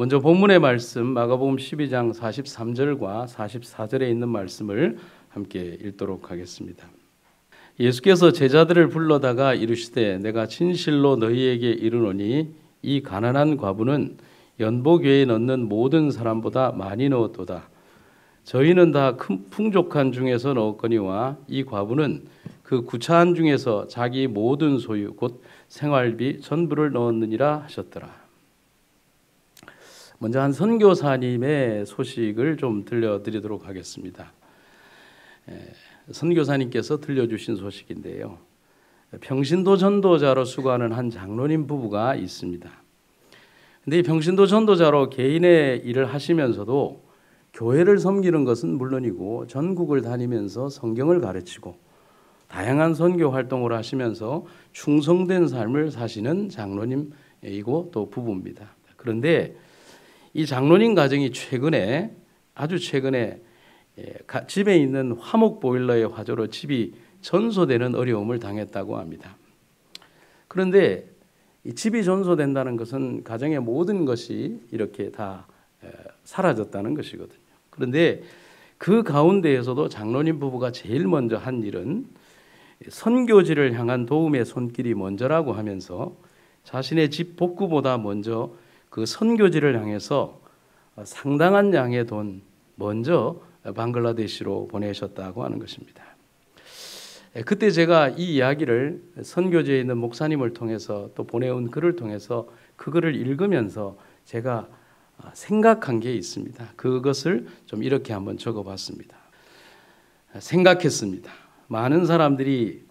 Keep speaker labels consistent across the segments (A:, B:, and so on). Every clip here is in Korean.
A: 먼저 본문의 말씀 마가복음 12장 43절과 44절에 있는 말씀을 함께 읽도록 하겠습니다. 예수께서 제자들을 불러다가 이르시되 내가 진실로 너희에게 이르노니 이 가난한 과부는 연복외에 넣는 모든 사람보다 많이 넣었도다. 저희는 다 큰 풍족한 중에서 넣었거니와 이 과부는 그 구차한 중에서 자기 모든 소유 곧 생활비 전부를 넣었느니라 하셨더라. 먼저 한 선교사님의 소식을 좀 들려드리도록 하겠습니다. 선교사님께서 들려주신 소식인데요. 평신도 전도자로 수고하는 한 장로님 부부가 있습니다. 근데 이 평신도 전도자로 개인의 일을 하시면서도 교회를 섬기는 것은 물론이고 전국을 다니면서 성경을 가르치고 다양한 선교 활동을 하시면서 충성된 삶을 사시는 장로님이고 또 부부입니다. 그런데 이 장로님 가정이 아주 최근에 집에 있는 화목 보일러의 화재로 집이 전소되는 어려움을 당했다고 합니다. 그런데 이 집이 전소된다는 것은 가정의 모든 것이 이렇게 다 사라졌다는 것이거든요. 그런데 그 가운데에서도 장로님 부부가 제일 먼저 한 일은 선교지를 향한 도움의 손길이 먼저라고 하면서 자신의 집 복구보다 먼저 그 선교지를 향해서 상당한 양의 돈 먼저 방글라데시로 보내셨다고 하는 것입니다. 그때 제가 이 이야기를 선교지에 있는 목사님을 통해서 또 보내온 글을 통해서 그 글을 읽으면서 제가 생각한 게 있습니다. 그것을 좀 이렇게 한번 적어봤습니다. 생각했습니다. 많은 사람들이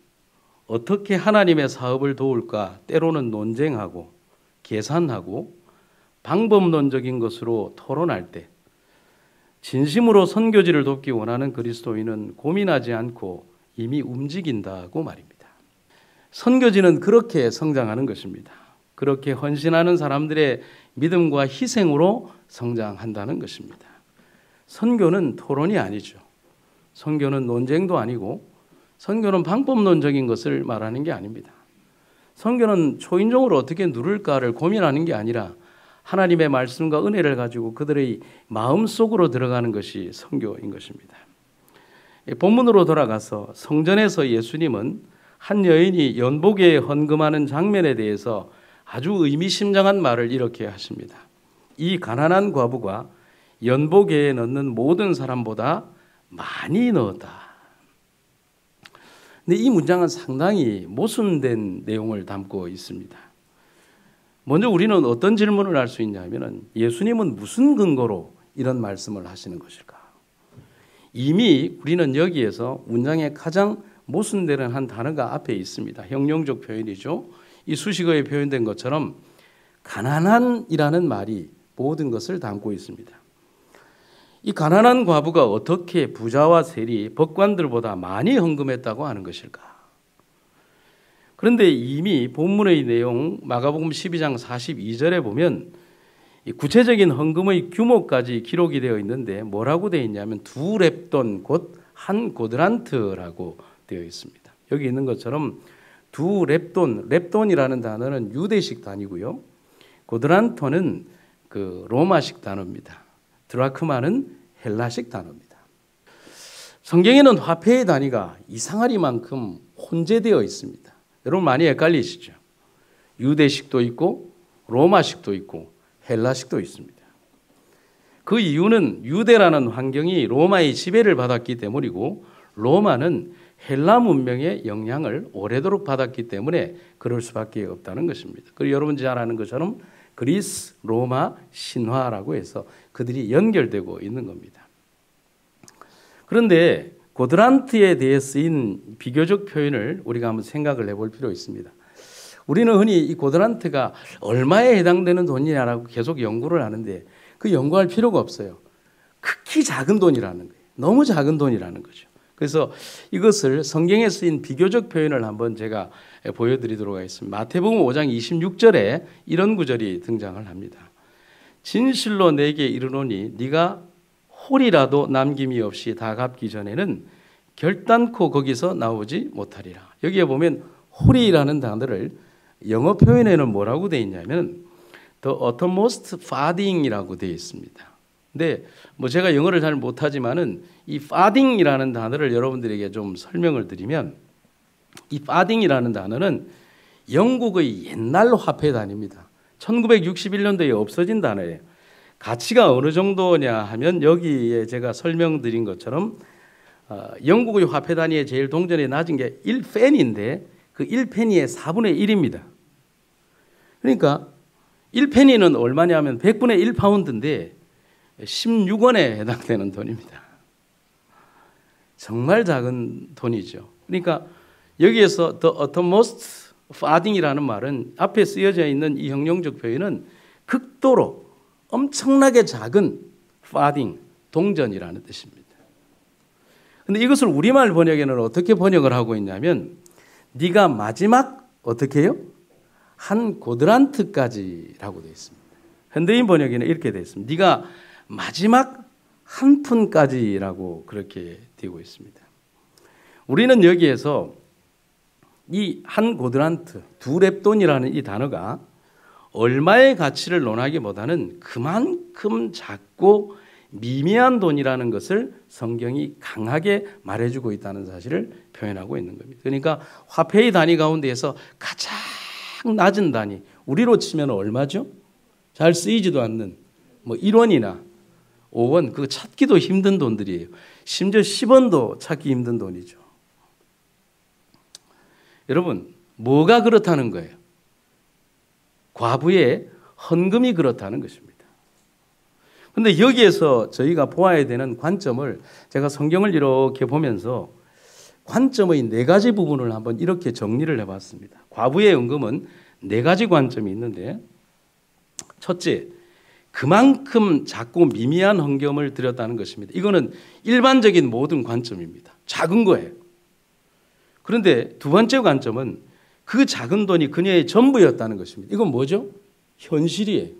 A: 어떻게 하나님의 사업을 도울까 때로는 논쟁하고 계산하고 방법론적인 것으로 토론할 때 진심으로 선교지를 돕기 원하는 그리스도인은 고민하지 않고 이미 움직인다고 말입니다. 선교지는 그렇게 성장하는 것입니다. 그렇게 헌신하는 사람들의 믿음과 희생으로 성장한다는 것입니다. 선교는 토론이 아니죠. 선교는 논쟁도 아니고 선교는 방법론적인 것을 말하는 게 아닙니다. 선교는 초인종을 어떻게 누를까를 고민하는 게 아니라 하나님의 말씀과 은혜를 가지고 그들의 마음속으로 들어가는 것이 선교인 것입니다. 본문으로 돌아가서 성전에서 예수님은 한 여인이 연복에 헌금하는 장면에 대해서 아주 의미심장한 말을 이렇게 하십니다. 이 가난한 과부가 연복에 넣는 모든 사람보다 많이 넣었다. 근데 이 문장은 상당히 모순된 내용을 담고 있습니다. 먼저 우리는 어떤 질문을 할 수 있냐면 예수님은 무슨 근거로 이런 말씀을 하시는 것일까? 이미 우리는 여기에서 문장의 가장 모순되는 한 단어가 앞에 있습니다. 형용적 표현이죠. 이 수식어에 표현된 것처럼 가난한이라는 말이 모든 것을 담고 있습니다. 이 가난한 과부가 어떻게 부자와 세리, 법관들보다 많이 헌금했다고 하는 것일까? 그런데 이미 본문의 내용 마가복음 12장 42절에 보면 구체적인 헌금의 규모까지 기록이 되어 있는데 뭐라고 되어 있냐면 2렙돈 곧 한 고드란트라고 되어 있습니다. 여기 있는 것처럼 2렙돈, 렙돈이라는 단어는 유대식 단위고요. 고드란토는 그 로마식 단어입니다. 드라크마는 헬라식 단어입니다. 성경에는 화폐의 단위가 이상하리만큼 혼재되어 있습니다. 여러분 많이 헷갈리시죠? 유대식도 있고 로마식도 있고 헬라식도 있습니다. 그 이유는 유대라는 환경이 로마의 지배를 받았기 때문이고 로마는 헬라 문명의 영향을 오래도록 받았기 때문에 그럴 수밖에 없다는 것입니다. 그리고 여러분이 잘 아는 것처럼 그리스, 로마, 신화라고 해서 그들이 연결되고 있는 겁니다. 그런데 고드란트에 대해 쓰인 비교적 표현을 우리가 한번 생각을 해볼 필요 있습니다. 우리는 흔히 이 고드란트가 얼마에 해당되는 돈이냐라고 계속 연구를 하는데 그 연구할 필요가 없어요. 극히 작은 돈이라는 거예요. 너무 작은 돈이라는 거죠. 그래서 이것을 성경에 쓰인 비교적 표현을 한번 제가 보여드리도록 하겠습니다. 마태복음 5장 26절에 이런 구절이 등장을 합니다. 진실로 내게 이르노니 네가 홀이라도 남김이 없이 다 갚기 전에는 결단코 거기서 나오지 못하리라. 여기에 보면 홀이라는 단어를 영어 표현에는 뭐라고 되어 있냐면 The uttermost farthing이라고 되어 있습니다. 근데 뭐 제가 영어를 잘 못하지만은 이 farthing이라는 단어를 여러분들에게 좀 설명을 드리면, 이 farthing이라는 단어는 영국의 옛날 화폐 단위입니다. 1961년도에 없어진 단어예요. 가치가 어느 정도냐 하면 여기에 제가 설명드린 것처럼 영국의 화폐 단위의 제일 동전에 낮은 게 1페니인데 그 1페니의 4분의 1입니다. 그러니까 1페니는 얼마냐 하면 100분의 1파운드인데 16원에 해당되는 돈입니다. 정말 작은 돈이죠. 그러니까 여기에서 the uttermost farthing이라는 말은 앞에 쓰여져 있는 이 형용적 표현은 극도로 엄청나게 작은 farthing, 동전이라는 뜻입니다. 근데 이것을 우리말 번역에는 어떻게 번역을 하고 있냐면 네가 마지막 어떻게 해요? 한 고드란트까지라고 되어 있습니다. 현대인 번역에는 이렇게 되어 있습니다. 네가 마지막 한 푼까지라고 그렇게 되고 있습니다. 우리는 여기에서 이 한 고드란트, 두 렙돈이라는 이 단어가 얼마의 가치를 논하기보다는 그만큼 작고 미미한 돈이라는 것을 성경이 강하게 말해주고 있다는 사실을 표현하고 있는 겁니다. 그러니까 화폐의 단위 가운데에서 가장 낮은 단위, 우리로 치면 얼마죠? 잘 쓰이지도 않는 뭐 1원이나 5원, 그거 찾기도 힘든 돈들이에요. 심지어 10원도 찾기 힘든 돈이죠. 여러분, 뭐가 그렇다는 거예요? 과부의 헌금이 그렇다는 것입니다. 그런데 여기에서 저희가 보아야 되는 관점을 제가 성경을 이렇게 보면서 관점의 네 가지 부분을 한번 이렇게 정리를 해봤습니다. 과부의 헌금은 네 가지 관점이 있는데, 첫째, 그만큼 작고 미미한 헌금을 드렸다는 것입니다. 이거는 일반적인 모든 관점입니다. 작은 거예요. 그런데 두 번째 관점은 그 작은 돈이 그녀의 전부였다는 것입니다. 이건 뭐죠? 현실이에요.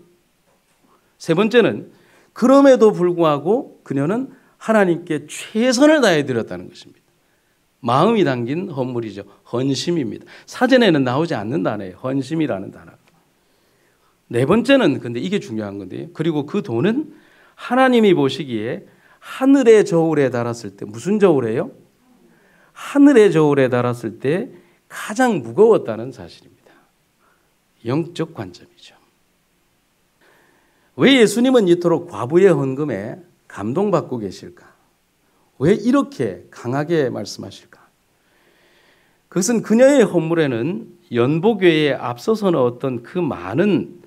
A: 세 번째는 그럼에도 불구하고 그녀는 하나님께 최선을 다해 드렸다는 것입니다. 마음이 담긴 헌물이죠. 헌심입니다. 사전에는 나오지 않는 단어예요. 헌심이라는 단어. 네 번째는 근데 이게 중요한 건데요. 그리고 그 돈은 하나님이 보시기에 하늘의 저울에 달았을 때, 무슨 저울이에요? 하늘의 저울에 달았을 때 가장 무거웠다는 사실입니다. 영적 관점이죠. 왜 예수님은 이토록 과부의 헌금에 감동받고 계실까? 왜 이렇게 강하게 말씀하실까? 그것은 그녀의 헌물에는 연보교회에 앞서서는 어떤 그 많은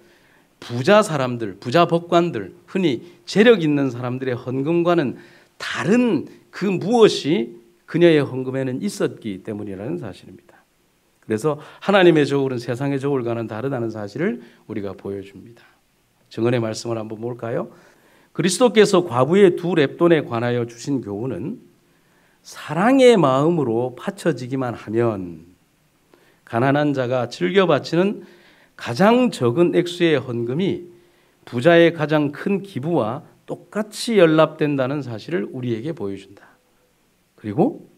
A: 부자 사람들, 부자 법관들, 흔히 재력 있는 사람들의 헌금과는 다른 그 무엇이 그녀의 헌금에는 있었기 때문이라는 사실입니다. 그래서 하나님의 저울은 세상의 저울과는 다르다는 사실을 우리가 보여줍니다. 증언의 말씀을 한번 볼까요? 그리스도께서 과부의 두 렙돈에 관하여 주신 교훈은 사랑의 마음으로 바쳐지기만 하면 가난한 자가 즐겨 바치는 가장 적은 액수의 헌금이 부자의 가장 큰 기부와 똑같이 연락된다는 사실을 우리에게 보여준다. 그리고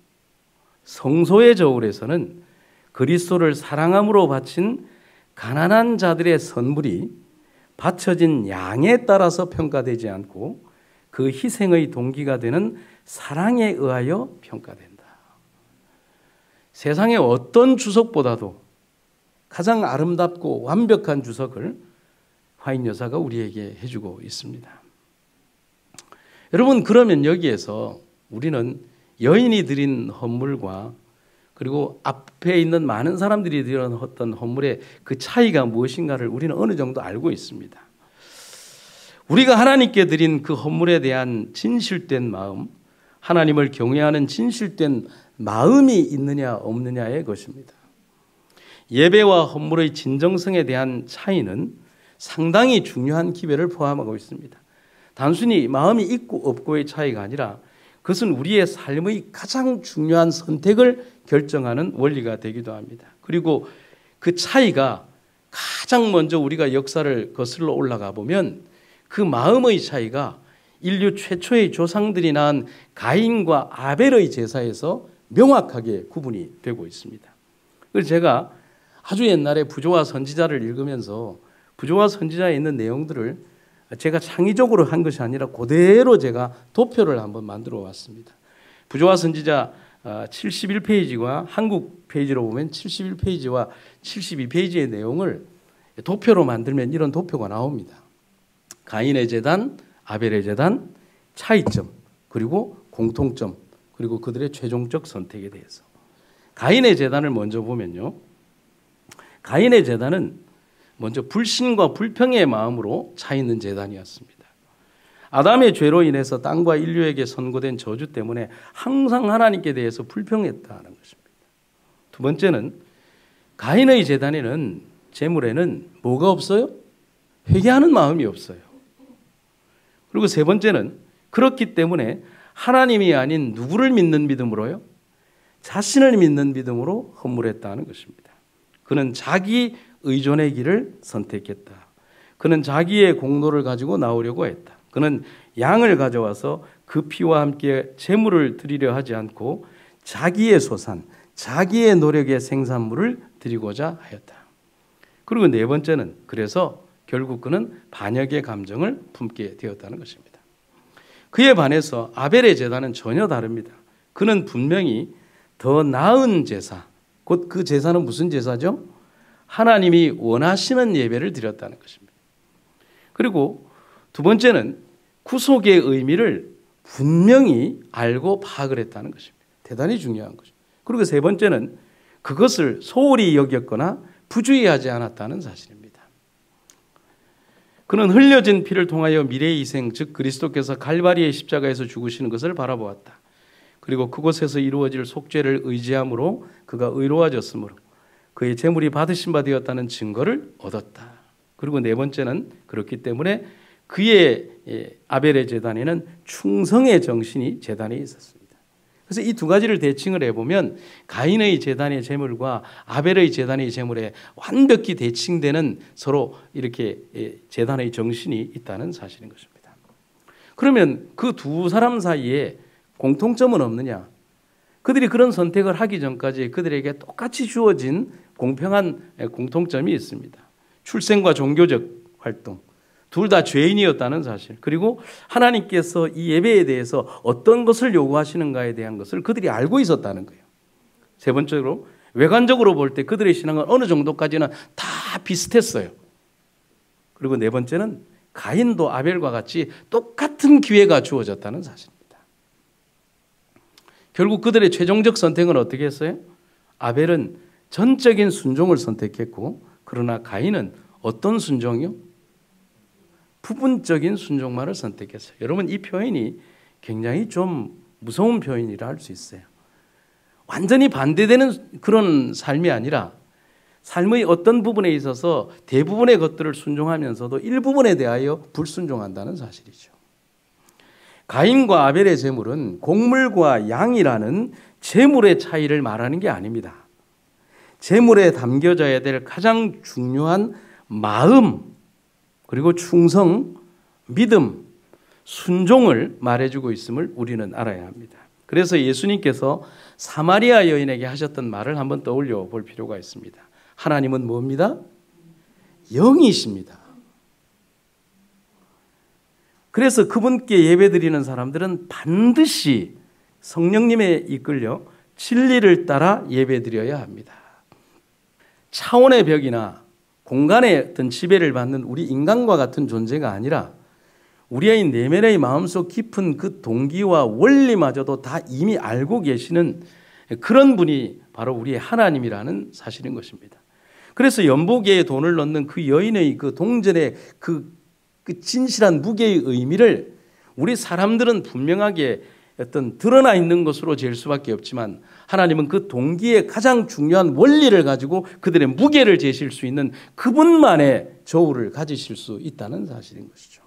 A: 성소의 저울에서는 그리스도를 사랑함으로 바친 가난한 자들의 선물이 바쳐진 양에 따라서 평가되지 않고 그 희생의 동기가 되는 사랑에 의하여 평가된다. 세상의 어떤 주석보다도 가장 아름답고 완벽한 주석을 화인 여사가 우리에게 해주고 있습니다. 여러분, 그러면 여기에서 우리는 여인이 드린 헌물과 그리고 앞에 있는 많은 사람들이 드린 어떤 헌물의 그 차이가 무엇인가를 우리는 어느 정도 알고 있습니다. 우리가 하나님께 드린 그 헌물에 대한 진실된 마음, 하나님을 경외하는 진실된 마음이 있느냐 없느냐의 것입니다. 예배와 헌물의 진정성에 대한 차이는 상당히 중요한 기별을 포함하고 있습니다. 단순히 마음이 있고 없고의 차이가 아니라 그것은 우리의 삶의 가장 중요한 선택을 결정하는 원리가 되기도 합니다. 그리고 그 차이가 가장 먼저 우리가 역사를 거슬러 올라가 보면 그 마음의 차이가 인류 최초의 조상들이 낳은 가인과 아벨의 제사에서 명확하게 구분이 되고 있습니다. 그래서 제가 아주 옛날에 부조와 선지자를 읽으면서 부조와 선지자에 있는 내용들을 제가 창의적으로 한 것이 아니라 그대로 제가 도표를 한번 만들어 왔습니다. 부조와 선지자 71페이지와 한국 페이지로 보면 71페이지와 72페이지의 내용을 도표로 만들면 이런 도표가 나옵니다. 가인의 제단, 아벨의 제단, 차이점, 그리고 공통점, 그리고 그들의 최종적 선택에 대해서. 가인의 제단을 먼저 보면요. 가인의 제단은 먼저 불신과 불평의 마음으로 차 있는 제단이었습니다. 아담의 죄로 인해서 땅과 인류에게 선고된 저주 때문에 항상 하나님께 대해서 불평했다는 것입니다. 두 번째는 가인의 제단에는 제물에는 뭐가 없어요? 회개하는 마음이 없어요. 그리고 세 번째는 그렇기 때문에 하나님이 아닌 누구를 믿는 믿음으로요? 자신을 믿는 믿음으로 허물했다는 것입니다. 그는 자기 의존의 길을 선택했다. 그는 자기의 공로를 가지고 나오려고 했다. 그는 양을 가져와서 그 피와 함께 제물을 드리려 하지 않고 자기의 소산, 자기의 노력의 생산물을 드리고자 하였다. 그리고 네 번째는 그래서 결국 그는 반역의 감정을 품게 되었다는 것입니다. 그에 반해서 아벨의 제사는 전혀 다릅니다. 그는 분명히 더 나은 제사, 곧 그 제사는 무슨 제사죠? 하나님이 원하시는 예배를 드렸다는 것입니다. 그리고 두 번째는 구속의 의미를 분명히 알고 파악을 했다는 것입니다. 대단히 중요한 것입니다. 그리고 세 번째는 그것을 소홀히 여겼거나 부주의하지 않았다는 사실입니다. 그는 흘려진 피를 통하여 미래의 희생, 즉 그리스도께서 갈바리의 십자가에서 죽으시는 것을 바라보았다. 그리고 그곳에서 이루어질 속죄를 의지함으로 그가 의로워졌으므로 그의 제물이 받으신 바 되었다는 증거를 얻었다. 그리고 네 번째는 그렇기 때문에 그의 아벨의 제단에는 충성의 정신이 제단에 있었습니다. 그래서 이 두 가지를 대칭을 해보면 가인의 제단의 제물과 아벨의 제단의 제물에 완벽히 대칭되는 서로 이렇게 제단의 정신이 있다는 사실인 것입니다. 그러면 그 두 사람 사이에 공통점은 없느냐? 그들이 그런 선택을 하기 전까지 그들에게 똑같이 주어진 공평한 공통점이 있습니다. 출생과 종교적 활동, 둘 다 죄인이었다는 사실, 그리고 하나님께서 이 예배에 대해서 어떤 것을 요구하시는가에 대한 것을 그들이 알고 있었다는 거예요. 세 번째로 외관적으로 볼 때 그들의 신앙은 어느 정도까지는 다 비슷했어요. 그리고 네 번째는 가인도 아벨과 같이 똑같은 기회가 주어졌다는 사실입니다. 결국 그들의 최종적 선택은 어떻게 했어요? 아벨은 전적인 순종을 선택했고, 그러나 가인은 어떤 순종이요? 부분적인 순종만을 선택했어요. 여러분, 이 표현이 굉장히 좀 무서운 표현이라 할 수 있어요. 완전히 반대되는 그런 삶이 아니라 삶의 어떤 부분에 있어서 대부분의 것들을 순종하면서도 일부분에 대하여 불순종한다는 사실이죠. 가인과 아벨의 제물은 곡물과 양이라는 제물의 차이를 말하는 게 아닙니다. 제물에 담겨져야 될 가장 중요한 마음, 그리고 충성, 믿음, 순종을 말해주고 있음을 우리는 알아야 합니다. 그래서 예수님께서 사마리아 여인에게 하셨던 말을 한번 떠올려 볼 필요가 있습니다. 하나님은 뭡니다? 영이십니다. 그래서 그분께 예배드리는 사람들은 반드시 성령님에 이끌려 진리를 따라 예배드려야 합니다. 차원의 벽이나 공간의 어떤 지배를 받는 우리 인간과 같은 존재가 아니라 우리의 내면의 마음속 깊은 그 동기와 원리마저도 다 이미 알고 계시는 그런 분이 바로 우리의 하나님이라는 사실인 것입니다. 그래서 연보기에 돈을 넣는 그 여인의 그 동전의 그 진실한 무게의 의미를 우리 사람들은 분명하게 어떤 드러나 있는 것으로 잴 수밖에 없지만 하나님은 그 동기의 가장 중요한 원리를 가지고 그들의 무게를 재실 수 있는 그분만의 저울을 가지실 수 있다는 사실인 것이죠.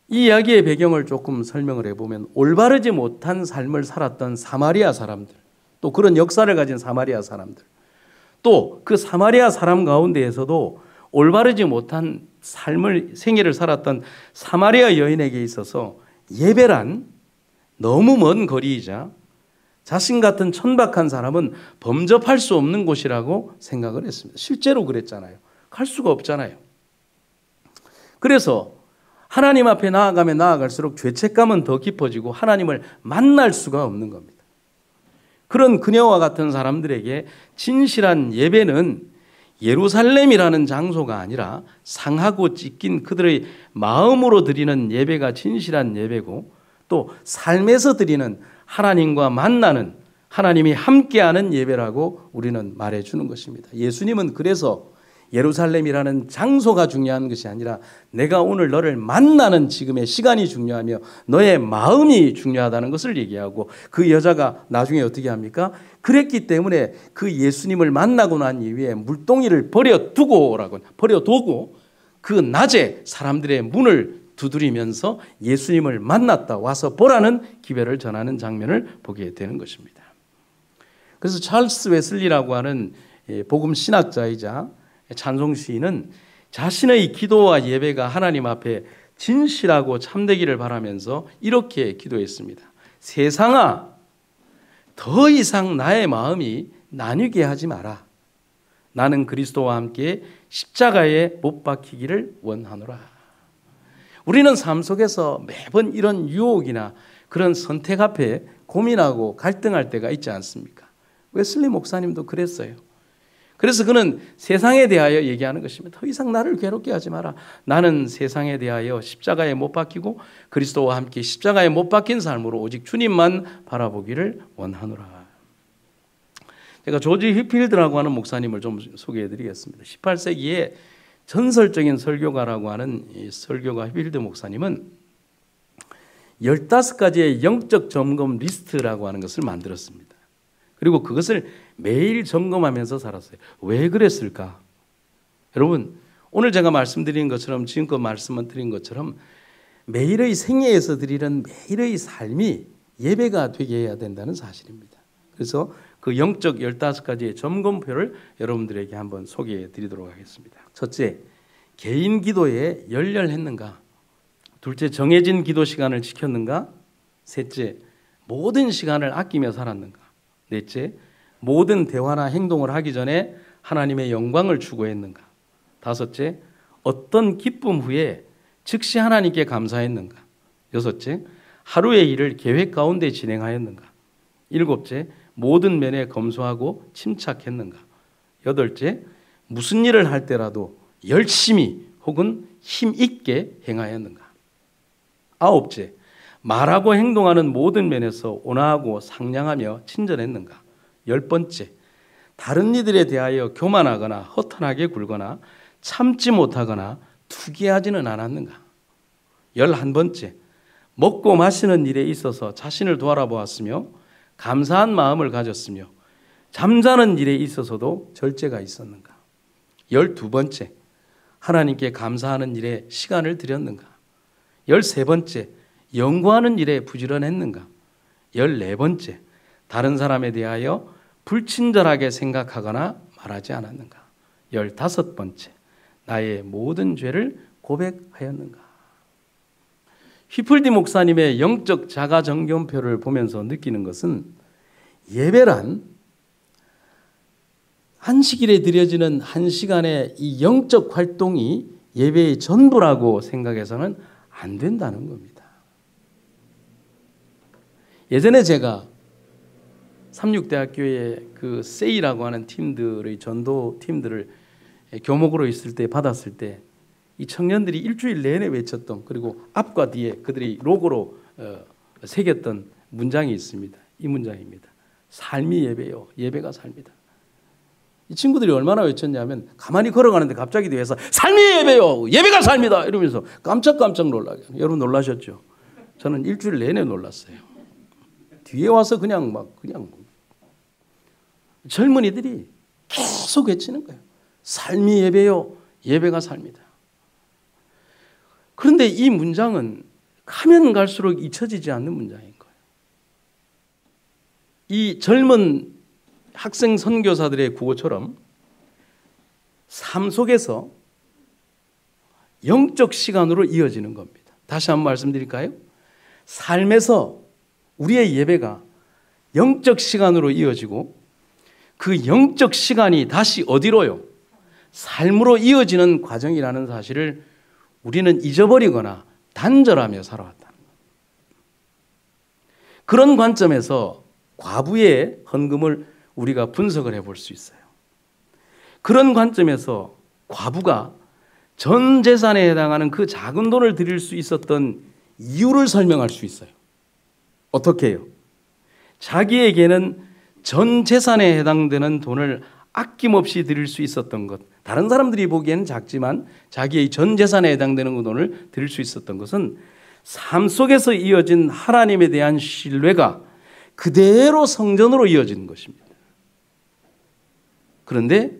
A: 이 이야기의 배경을 조금 설명을 해보면 올바르지 못한 삶을 살았던 사마리아 사람들, 또 그런 역사를 가진 사마리아 사람들, 또 그 사마리아 사람 가운데에서도 올바르지 못한 삶을 생애를 살았던 사마리아 여인에게 있어서 예배란 너무 먼 거리이자 자신 같은 천박한 사람은 범접할 수 없는 곳이라고 생각을 했습니다. 실제로 그랬잖아요. 갈 수가 없잖아요. 그래서 하나님 앞에 나아가면 나아갈수록 죄책감은 더 깊어지고 하나님을 만날 수가 없는 겁니다. 그런 그녀와 같은 사람들에게 진실한 예배는 예루살렘이라는 장소가 아니라 상하고 찢긴 그들의 마음으로 드리는 예배가 진실한 예배고, 또 삶에서 드리는 하나님과 만나는, 하나님이 함께하는 예배라고 우리는 말해주는 것입니다. 예수님은 그래서 예루살렘이라는 장소가 중요한 것이 아니라 내가 오늘 너를 만나는 지금의 시간이 중요하며 너의 마음이 중요하다는 것을 얘기하고, 그 여자가 나중에 어떻게 합니까? 그랬기 때문에 그 예수님을 만나고 난 이후에 물동이를 버려두고 그 낮에 사람들의 문을 두드리면서 예수님을 만났다, 와서 보라는 기별을 전하는 장면을 보게 되는 것입니다. 그래서 찰스 웨슬리라고 하는 복음 신학자이자 찬송 시인은 자신의 기도와 예배가 하나님 앞에 진실하고 참되기를 바라면서 이렇게 기도했습니다. 세상아, 더 이상 나의 마음이 나뉘게 하지 마라. 나는 그리스도와 함께 십자가에 못 박히기를 원하노라. 우리는 삶 속에서 매번 이런 유혹이나 그런 선택 앞에 고민하고 갈등할 때가 있지 않습니까? 웨슬리 목사님도 그랬어요. 그래서 그는 세상에 대하여 얘기하는 것입니다. 더 이상 나를 괴롭게 하지 마라. 나는 세상에 대하여 십자가에 못 박히고 그리스도와 함께 십자가에 못 박힌 삶으로 오직 주님만 바라보기를 원하노라. 제가 조지 휘필드라고 하는 목사님을 좀 소개해 드리겠습니다. 18세기에 전설적인 설교가라고 하는 이 설교가 휘필드 목사님은 15가지의 영적 점검 리스트라고 하는 것을 만들었습니다. 그리고 그것을 매일 점검하면서 살았어요. 왜 그랬을까? 여러분, 오늘 제가 말씀드린 것처럼, 지금껏 말씀을 드린 것처럼 매일의 생애에서 드리는 매일의 삶이 예배가 되게 해야 된다는 사실입니다. 그래서 그 영적 15가지의 점검표를 여러분들에게 한번 소개해 드리도록 하겠습니다. 첫째, 개인 기도에 열렬했는가? 둘째, 정해진 기도 시간을 지켰는가? 셋째, 모든 시간을 아끼며 살았는가? 넷째, 모든 대화나 행동을 하기 전에 하나님의 영광을 추구했는가? 다섯째, 어떤 기쁨 후에 즉시 하나님께 감사했는가? 여섯째, 하루의 일을 계획 가운데 진행하였는가? 일곱째, 모든 면에 검소하고 침착했는가? 여덟째, 무슨 일을 할 때라도 열심히 혹은 힘있게 행하였는가? 아홉째, 말하고 행동하는 모든 면에서 온화하고 상냥하며 친절했는가? 10번째, 다른 이들에 대하여 교만하거나 허탄하게 굴거나 참지 못하거나 투기하지는 않았는가? 11번째, 먹고 마시는 일에 있어서 자신을 돌아보았으며 감사한 마음을 가졌으며 잠자는 일에 있어서도 절제가 있었는가? 12번째, 하나님께 감사하는 일에 시간을 들였는가? 13번째, 연구하는 일에 부지런했는가? 14번째, 다른 사람에 대하여 불친절하게 생각하거나 말하지 않았는가? 15번째, 나의 모든 죄를 고백하였는가? 휘플디 목사님의 영적 자가점검표를 보면서 느끼는 것은 예배란 안식일에 드려지는 1시간의 이 영적 활동이 예배의 전부라고 생각해서는 안 된다는 겁니다. 예전에 제가 삼육대학교의 그 세이라고 하는 팀들의 전도 팀들을 교목으로 있을 때 받았을 때 이 청년들이 일주일 내내 외쳤던, 그리고 앞과 뒤에 그들이 로고로 새겼던 문장이 있습니다. 이 문장입니다. 삶이 예배요, 예배가 삶이다. 이 친구들이 얼마나 외쳤냐면 가만히 걸어가는데 갑자기 뒤에서 삶이 예배요, 예배가 삶이다 이러면서 깜짝 놀라게. 여러분 놀라셨죠? 저는 일주일 내내 놀랐어요. 뒤에 와서 그냥 젊은이들이 계속 외치는 거예요. 삶이 예배요, 예배가 삶이다. 그런데 이 문장은 가면 갈수록 잊혀지지 않는 문장인 거예요. 이 젊은 학생 선교사들의 구호처럼 삶 속에서 영적 시간으로 이어지는 겁니다. 다시 한번 말씀드릴까요? 삶에서 우리의 예배가 영적 시간으로 이어지고 그 영적 시간이 다시 어디로요? 삶으로 이어지는 과정이라는 사실을 우리는 잊어버리거나 단절하며 살아왔다. 그런 관점에서 과부의 헌금을 우리가 분석을 해볼 수 있어요. 그런 관점에서 과부가 전 재산에 해당하는 그 작은 돈을 드릴 수 있었던 이유를 설명할 수 있어요. 어떻게 해요? 자기에게는 전 재산에 해당되는 돈을 아낌없이 드릴 수 있었던 것, 다른 사람들이 보기에는 작지만 자기의 전 재산에 해당되는 그 돈을 드릴 수 있었던 것은 삶 속에서 이어진 하나님에 대한 신뢰가 그대로 성전으로 이어진 것입니다. 그런데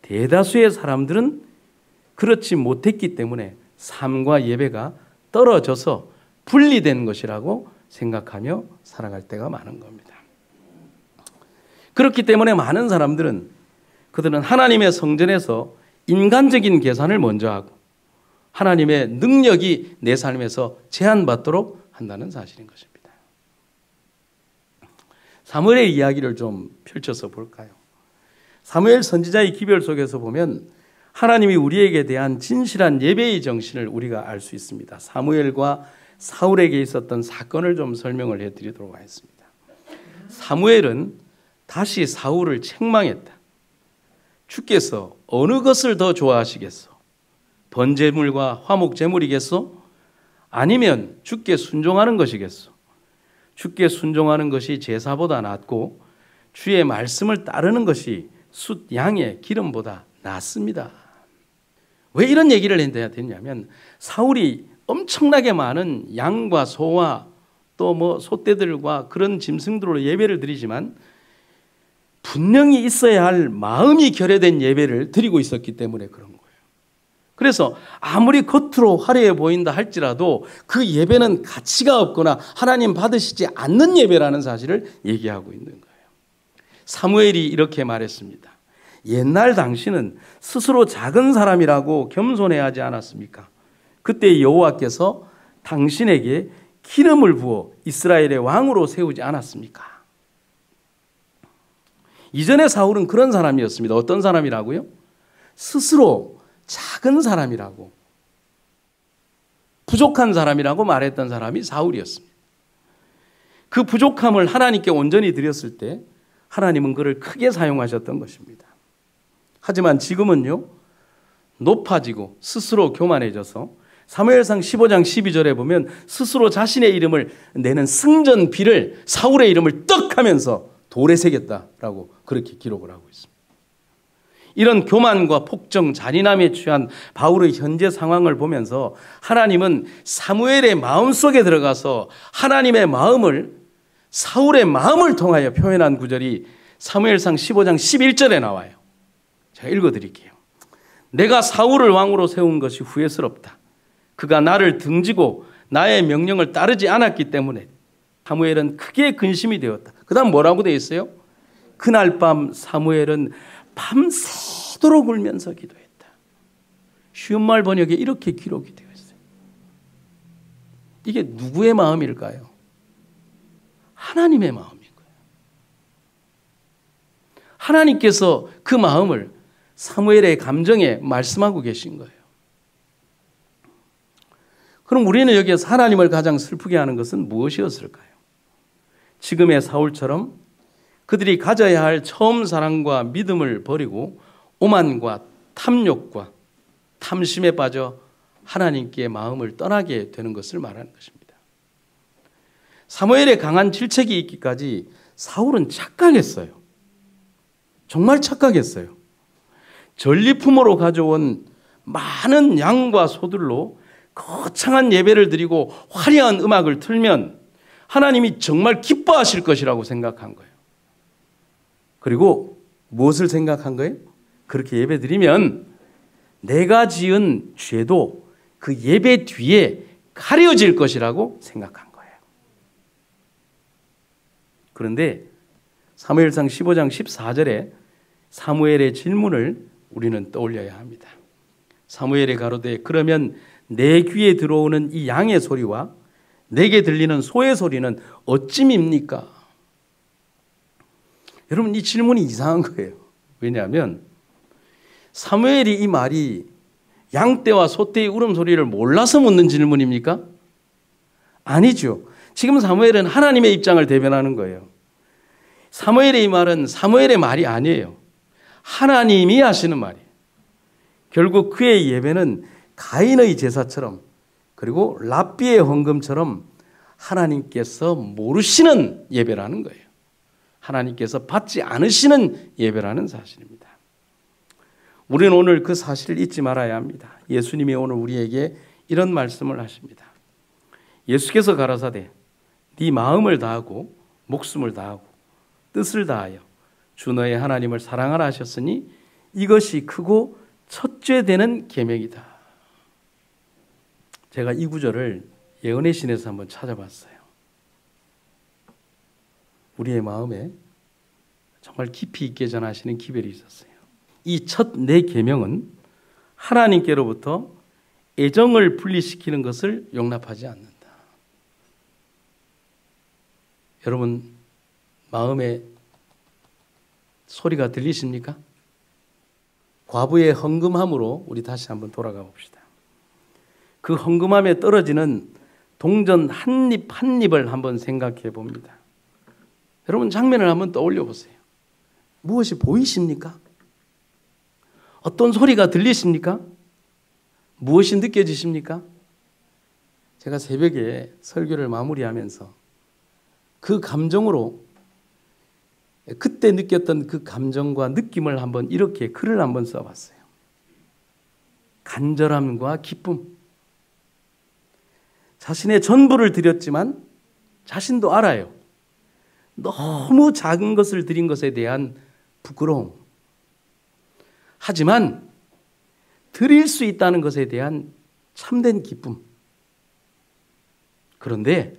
A: 대다수의 사람들은 그렇지 못했기 때문에 삶과 예배가 떨어져서 분리된 것이라고 생각하며 살아갈 때가 많은 겁니다. 그렇기 때문에 많은 사람들은 그들은 하나님의 성전에서 인간적인 계산을 먼저 하고 하나님의 능력이 내 삶에서 제한받도록 한다는 사실인 것입니다. 사무엘의 이야기를 좀 펼쳐서 볼까요? 사무엘 선지자의 기별 속에서 보면 하나님이 우리에게 대한 진실한 예배의 정신을 우리가 알 수 있습니다. 사무엘과 사울에게 있었던 사건을 좀 설명을 해드리도록 하겠습니다. 사무엘은 다시 사울을 책망했다. 주께서 어느 것을 더 좋아하시겠소? 번제물과 화목제물이겠소? 아니면 주께 순종하는 것이겠소? 주께 순종하는 것이 제사보다 낫고 주의 말씀을 따르는 것이 숫 양의 기름보다 낫습니다. 왜 이런 얘기를 해야 되냐면 사울이 엄청나게 많은 양과 소와 또 소떼들과 그런 짐승들로 예배를 드리지만 분명히 있어야 할 마음이 결여된 예배를 드리고 있었기 때문에 그런 거예요. 그래서 아무리 겉으로 화려해 보인다 할지라도 그 예배는 가치가 없거나 하나님 받으시지 않는 예배라는 사실을 얘기하고 있는 거예요. 사무엘이 이렇게 말했습니다. 옛날 당신은 스스로 작은 사람이라고 겸손해하지 않았습니까? 그때 여호와께서 당신에게 기름을 부어 이스라엘의 왕으로 세우지 않았습니까? 이전에 사울은 그런 사람이었습니다. 어떤 사람이라고요? 스스로 작은 사람이라고, 부족한 사람이라고 말했던 사람이 사울이었습니다. 그 부족함을 하나님께 온전히 드렸을 때 하나님은 그를 크게 사용하셨던 것입니다. 하지만 지금은요, 높아지고 스스로 교만해져서 사무엘상 15장 12절에 보면 스스로 자신의 이름을 내는 승전비를 사울의 이름을 떡 하면서 돌에 새겼다라고 그렇게 기록을 하고 있습니다. 이런 교만과 폭정, 잔인함에 취한 바울의 현재 상황을 보면서 하나님은 사무엘의 마음속에 들어가서 하나님의 마음을 사울의 마음을 통하여 표현한 구절이 사무엘상 15장 11절에 나와요. 제가 읽어드릴게요. 내가 사울을 왕으로 세운 것이 후회스럽다. 그가 나를 등지고 나의 명령을 따르지 않았기 때문에 사무엘은 크게 근심이 되었다. 그 다음 뭐라고 되어 있어요? 그날 밤 사무엘은 밤새도록 울면서 기도했다. 쉬운 말 번역에 이렇게 기록이 되어 있어요. 이게 누구의 마음일까요? 하나님의 마음인 거예요. 하나님께서 그 마음을 사무엘의 감정에 말씀하고 계신 거예요. 그럼 우리는 여기에서 하나님을 가장 슬프게 하는 것은 무엇이었을까요? 지금의 사울처럼 그들이 가져야 할 처음 사랑과 믿음을 버리고 오만과 탐욕과 탐심에 빠져 하나님께 마음을 떠나게 되는 것을 말하는 것입니다. 사무엘의 강한 질책이 있기까지 사울은 착각했어요. 정말 착각했어요. 전리품으로 가져온 많은 양과 소들로 거창한 예배를 드리고 화려한 음악을 틀면 하나님이 정말 기뻐하실 것이라고 생각한 거예요. 그리고 무엇을 생각한 거예요? 그렇게 예배 드리면 내가 지은 죄도 그 예배 뒤에 가려질 것이라고 생각한 거예요. 그런데 사무엘상 15장 14절에 사무엘의 질문을 우리는 떠올려야 합니다. 사무엘의 가로되 그러면 내 귀에 들어오는 이 양의 소리와 내게 들리는 소의 소리는 어찌입니까? 여러분 이 질문이 이상한 거예요. 왜냐하면 사무엘이 이 말이 양떼와 소떼의 울음소리를 몰라서 묻는 질문입니까? 아니죠. 지금 사무엘은 하나님의 입장을 대변하는 거예요. 사무엘의 이 말은 사무엘의 말이 아니에요. 하나님이 하시는 말이에요. 결국 그의 예배는 가인의 제사처럼 그리고 랍비의 헌금처럼 하나님께서 모르시는 예배라는 거예요. 하나님께서 받지 않으시는 예배라는 사실입니다. 우리는 오늘 그 사실을 잊지 말아야 합니다. 예수님이 오늘 우리에게 이런 말씀을 하십니다. 예수께서 가라사대 네 마음을 다하고 목숨을 다하고 뜻을 다하여 주 너의 하나님을 사랑하라 하셨으니 이것이 크고 첫째 되는 계명이다. 제가 이 구절을 예언의 신에서 한번 찾아봤어요. 우리의 마음에 정말 깊이 있게 전하시는 기별이 있었어요. 이 첫 네 계명은 하나님께로부터 애정을 분리시키는 것을 용납하지 않는다. 여러분 마음에 소리가 들리십니까? 과부의 헌금함으로 우리 다시 한번 돌아가 봅시다. 그 헌금함에 떨어지는 동전 한 입 한 입을 한번 생각해 봅니다. 여러분 장면을 한번 떠올려 보세요. 무엇이 보이십니까? 어떤 소리가 들리십니까? 무엇이 느껴지십니까? 제가 새벽에 설교를 마무리하면서 그 감정으로 그때 느꼈던 그 감정과 느낌을 한번 이렇게 글을 한번 써봤어요. 간절함과 기쁨. 자신의 전부를 드렸지만 자신도 알아요. 너무 작은 것을 드린 것에 대한 부끄러움. 하지만 드릴 수 있다는 것에 대한 참된 기쁨. 그런데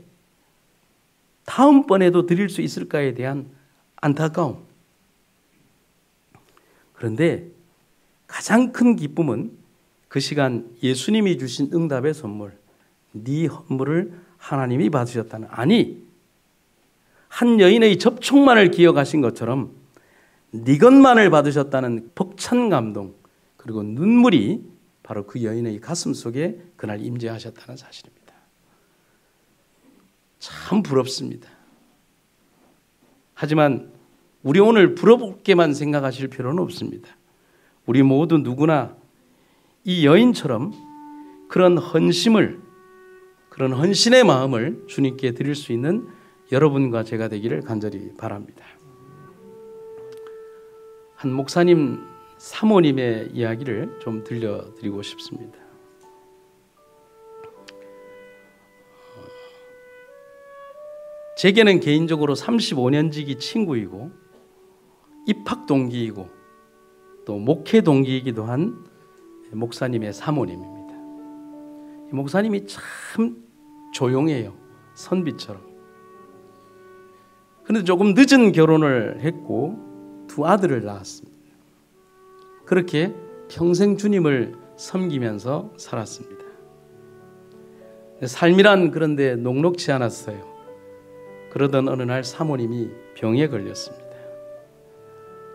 A: 다음번에도 드릴 수 있을까에 대한 안타까움. 그런데 가장 큰 기쁨은 그 시간 예수님이 주신 응답의 선물, 네 헌물을 하나님이 받으셨다는, 아니 한 여인의 접촉만을 기억하신 것처럼 네 것만을 받으셨다는 벅찬 감동, 그리고 눈물이 바로 그 여인의 가슴 속에 그날 임재하셨다는 사실입니다. 참 부럽습니다. 하지만 우리 오늘 부럽게만 생각하실 필요는 없습니다. 우리 모두 누구나 이 여인처럼 그런 헌신의 마음을 주님께 드릴 수 있는 여러분과 제가 되기를 간절히 바랍니다. 한 목사님 사모님의 이야기를 좀 들려드리고 싶습니다. 제게는 개인적으로 35년 지기 친구이고 입학 동기이고 또 목회 동기이기도 한 목사님의 사모님입니다. 이 목사님이 참 조용해요. 선비처럼. 그런데 조금 늦은 결혼을 했고 두 아들을 낳았습니다. 그렇게 평생 주님을 섬기면서 살았습니다. 삶이란 그런데 녹록지 않았어요. 그러던 어느 날 사모님이 병에 걸렸습니다.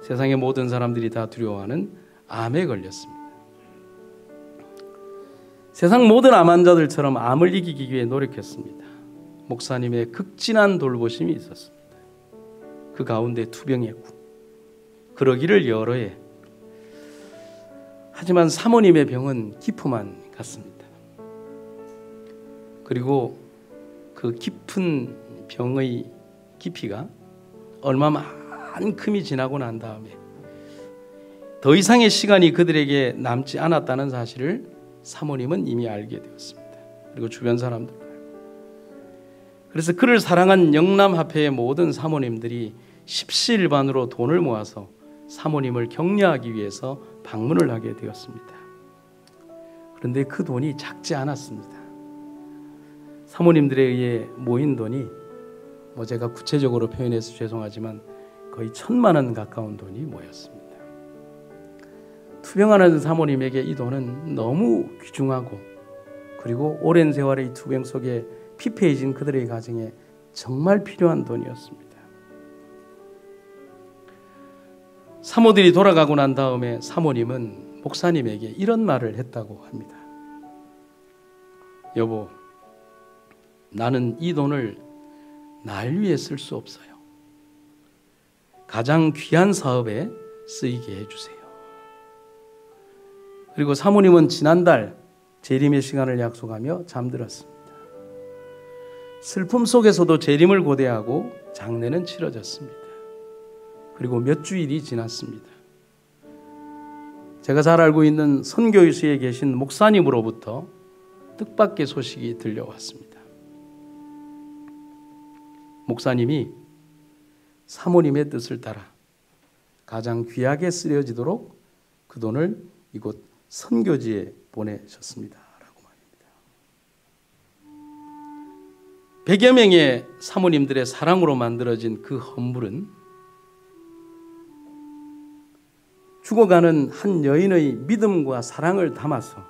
A: 세상의 모든 사람들이 다 두려워하는 암에 걸렸습니다. 세상 모든 암 환자들처럼 암을 이기기 위해 노력했습니다. 목사님의 극진한 돌보심이 있었습니다. 그 가운데 투병했고 그러기를 여러 해. 하지만 사모님의 병은 기품만 갔습니다. 그리고 그 깊은 병의 깊이가 얼마만큼이 지나고 난 다음에 더 이상의 시간이 그들에게 남지 않았다는 사실을 사모님은 이미 알게 되었습니다. 그리고 주변 사람들도 알고. 그래서 그를 사랑한 영남합회의 모든 사모님들이 십시일반으로 돈을 모아서 사모님을 격려하기 위해서 방문을 하게 되었습니다. 그런데 그 돈이 작지 않았습니다. 사모님들에 의해 모인 돈이 제가 구체적으로 표현해서 죄송하지만 거의 1,000만 원 가까운 돈이 모였습니다. 투병하는 사모님에게 이 돈은 너무 귀중하고 그리고 오랜 세월의 투병 속에 피폐해진 그들의 가정에 정말 필요한 돈이었습니다. 사모들이 돌아가고 난 다음에 사모님은 목사님에게 이런 말을 했다고 합니다. 여보, 나는 이 돈을 날 위해 쓸 수 없어요. 가장 귀한 사업에 쓰이게 해주세요. 그리고 사모님은 지난달 재림의 시간을 약속하며 잠들었습니다. 슬픔 속에서도 재림을 고대하고 장례는 치러졌습니다. 그리고 몇 주일이 지났습니다. 제가 잘 알고 있는 선교유수에 계신 목사님으로부터 뜻밖의 소식이 들려왔습니다. 목사님이 사모님의 뜻을 따라 가장 귀하게 쓰여지도록 그 돈을 이곳 선교지에 보내셨습니다. 라고 말입니다. 100여 명의 사모님들의 사랑으로 만들어진 그 헌물은 죽어가는 한 여인의 믿음과 사랑을 담아서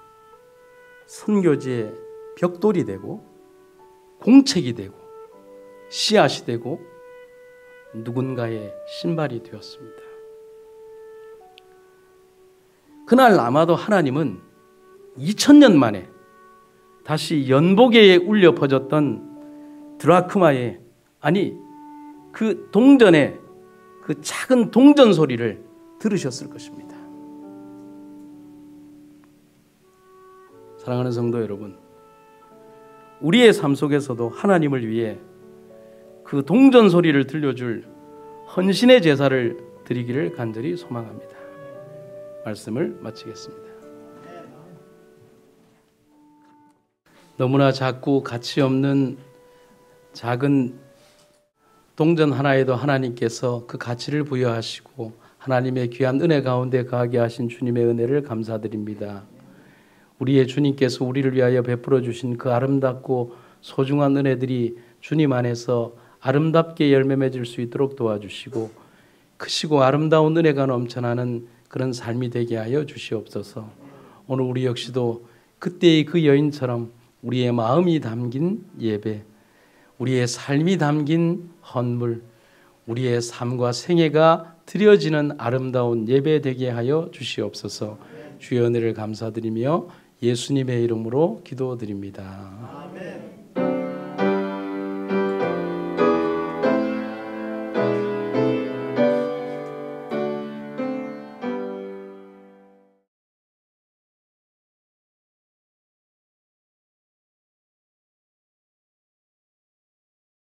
A: 선교지의 벽돌이 되고 공책이 되고 씨앗이 되고 누군가의 신발이 되었습니다. 그날 아마도 하나님은 2000년 만에 다시 연보계에 울려 퍼졌던 드라크마의, 아니 그 동전의 그 작은 동전 소리를 들으셨을 것입니다. 사랑하는 성도 여러분, 우리의 삶 속에서도 하나님을 위해 그 동전 소리를 들려줄 헌신의 제사를 드리기를 간절히 소망합니다. 말씀을 마치겠습니다. 너무나 작고 가치 없는 작은 동전 하나에도 하나님께서 그 가치를 부여하시고 하나님의 귀한 은혜 가운데 거하게 하신 주님의 은혜를 감사드립니다. 우리의 주님께서 우리를 위하여 베풀어 주신 그 아름답고 소중한 은혜들이 주님 안에서 아름답게 열매 맺을 수 있도록 도와주시고 크시고 아름다운 은혜가 넘쳐나는 그런 삶이 되게 하여 주시옵소서. 오늘 우리 역시도 그때의 그 여인처럼 우리의 마음이 담긴 예배, 우리의 삶이 담긴 헌물, 우리의 삶과 생애가 드려지는 아름다운 예배 되게 하여 주시옵소서. 주의 은혜를 감사드리며 예수님의 이름으로 기도드립니다.